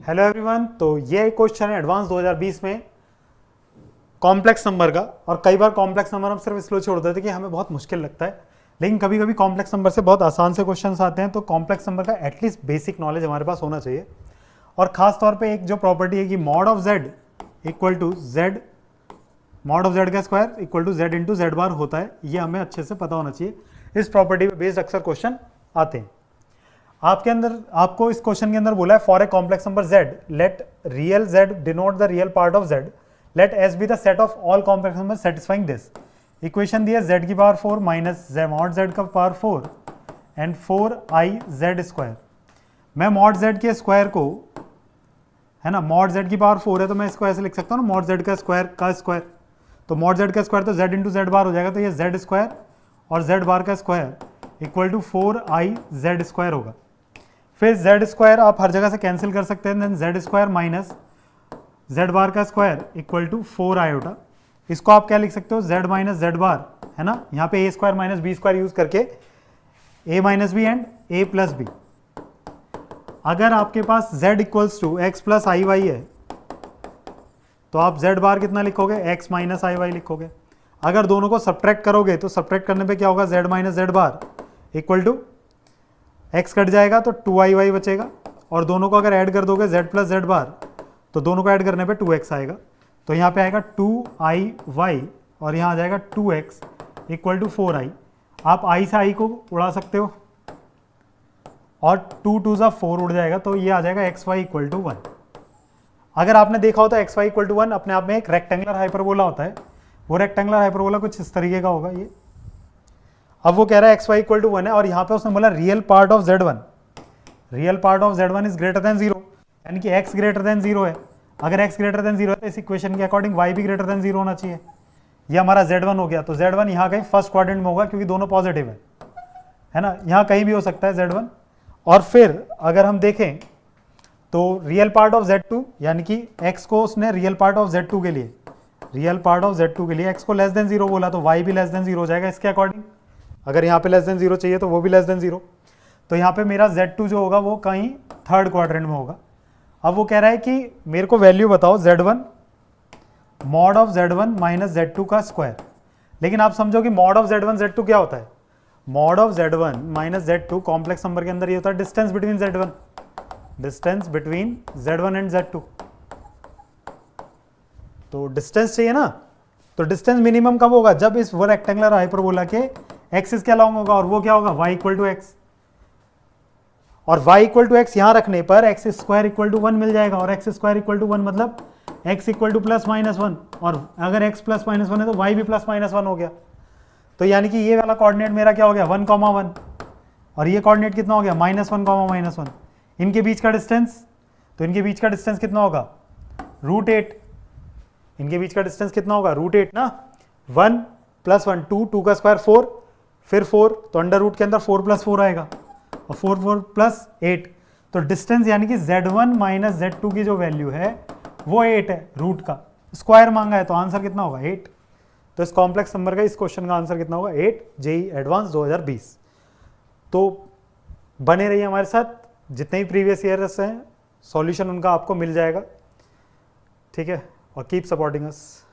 Hello everyone. तो ये question है एडवांस 2020 में कॉम्प्लेक्स नंबर का। और कई बार कॉम्प्लेक्स नंबर हम सिर्फ इसलिए छोड़ देते हैं कि हमें बहुत मुश्किल लगता है, लेकिन कभी कभी कॉम्प्लेक्स नंबर से बहुत आसान से क्वेश्चन आते हैं। तो कॉम्प्लेक्स नंबर का एटलीस्ट बेसिक नॉलेज हमारे पास होना चाहिए। और खास तौर पे एक जो प्रॉपर्टी है कि mod of Z equal to Z, mod of Z का square equal to Z into Z bar होता है, ये हमें अच्छे से पता होना चाहिए। इस प्रॉपर्टी पे बेस्ड अक्सर क्वेश्चन आते हैं। आपके अंदर आपको इस क्वेश्चन के अंदर बोला है for a complex number z let real z denote the real part of z, let s be the set of all complex number satisfying this. Equation दी है z की पावर 4 माइनस मॉड z का power 4 and 4i z²। मैं mod z के square को, है ना, mod z की पावर 4 है तो मैं इसको ऐसे लिख सकता हूँ ना, मॉड z का स्क्वायर। तो मॉड z का स्क्वायर तो z इंटू जेड बार हो जाएगा, तो ये z² और z बार का square equal to 4i z² होगा। फिर z² आप हर जगह से कैंसिल कर सकते हैं, देन z² माइनस z बार का स्क्वायर इक्वल टू 4 आयोटा। इसको आप क्या लिख सकते हो, z माइनस जेड बार, है ना, यहाँ पे a² माइनस b² यूज करके a minus b and a plus b. अगर आपके पास z equals to x plus i y है तो आप z बार कितना लिखोगे, x माइनस आई वाई लिखोगे। अगर दोनों को सब्ट्रैक्ट करोगे तो सब्ट्रैक्ट करने पे क्या होगा, z minus z bar equal to x cut जाएगा तो 2i बचेगा, और दोनों को अगर ऐड कर दोगे z प्लस जेड बार तो दोनों को ऐड करने पे 2x आएगा। तो यहाँ पे आएगा 2i और यहाँ आ जाएगा 2x इक्वल टू 4i। आप i से i को उड़ा सकते हो और 2 2 सा 4 उड़ जाएगा, तो ये आ जाएगा xy इक्वल टू 1। अगर आपने देखा हो तो xy इक्वल टू 1 अपने आप में एक रेक्टेंगुलर हाइपरबोला होता है। वो रेक्टेंगुलर हाइपरबोला कुछ इस तरीके का होगा ये। अब वो कह रहा है xy इक्वल टू 1 है और यहाँ पे उसने बोला real part of z1, real part of z1 is greater than 0, यानी कि x ग्रेटर देन 0 है। अगर x ग्रेटर देन 0 है तो इस इक्वेशन के अकॉर्डिंग y भी ग्रेटर देन 0 होना चाहिए। ये हमारा z1 हो गया, तो z1 यहाँ कहीं फर्स्ट क्वाड्रेंट में होगा क्योंकि दोनों पॉजिटिव है ना, यहाँ कहीं भी हो सकता है z1। और फिर अगर हम देखें तो रियल पार्ट ऑफ z2, यानी कि x को उसने रियल पार्ट ऑफ z2 के लिए, रियल पार्ट ऑफ z2 के लिए x को लेस देन 0 बोला, तो y भी लेस देन 0 हो जाएगा इसके अकॉर्डिंग। अगर यहाँ पे लेस देन 0 चाहिए तो वो भी लेस देन 0। तो यहाँ पे मेरा z2 जो होगा वो कहीं थर्ड क्वाड्रेंट में होगा। अब वो कह रहा है कि मेरे को वैल्यू बताओ z1 mod of z1 minus z2 का स्क्वायर। लेकिन आप समझो कि मॉड ऑफ z1 z2 क्या होता है, mod of z1 minus z2 complex number के अंदर ये होता है distance between z1, distance between z1 and z2। तो डिस्टेंस चाहिए ना, तो डिस्टेंस मिनिमम कब होगा, जब इस वो रेक्टेंगुलर हाइपरबोला के x इसके अलाउंग होगा, और वो क्या होगा, y इक्वल टू एक्स। और y इक्वल टू एक्स यहाँ रखने पर एक्स स्क्वायर इक्वल टू 1 मिल जाएगा, और एक्स स्क्वायर इक्वल टू 1 मतलब x equal two plus minus 1, और अगर x प्लस माइनस 1 है तो y भी प्लस माइनस 1 हो गया। तो यानी कि ये वाला कोऑर्डिनेट मेरा क्या हो गया, 1,1, और ये कोऑर्डिनेट कितना हो गया, -1,-1। इनके बीच का डिस्टेंस, तो इनके बीच का डिस्टेंस कितना होगा, √8। इनके बीच का डिस्टेंस कितना होगा, √8 ना। 1 + 1 2 का स्क्वायर 4, फिर 4, तो अंडर रूट के अंदर 4 + 4 आएगा, और 4 + 8। तो डिस्टेंस यानी कि z1 माइनस z2 की जो वैल्यू है वो 8 है, रूट का स्क्वायर मांगा है, तो आंसर कितना होगा 8। तो इस कॉम्प्लेक्स नंबर का इस क्वेश्चन का आंसर कितना होगा 8, जेई एडवांस 2020। तो बने रहिए हमारे साथ, जितने ही प्रीवियस ईयर्स हैं सॉल्यूशन उनका आपको मिल जाएगा, ठीक है, और कीप सपोर्टिंग अस।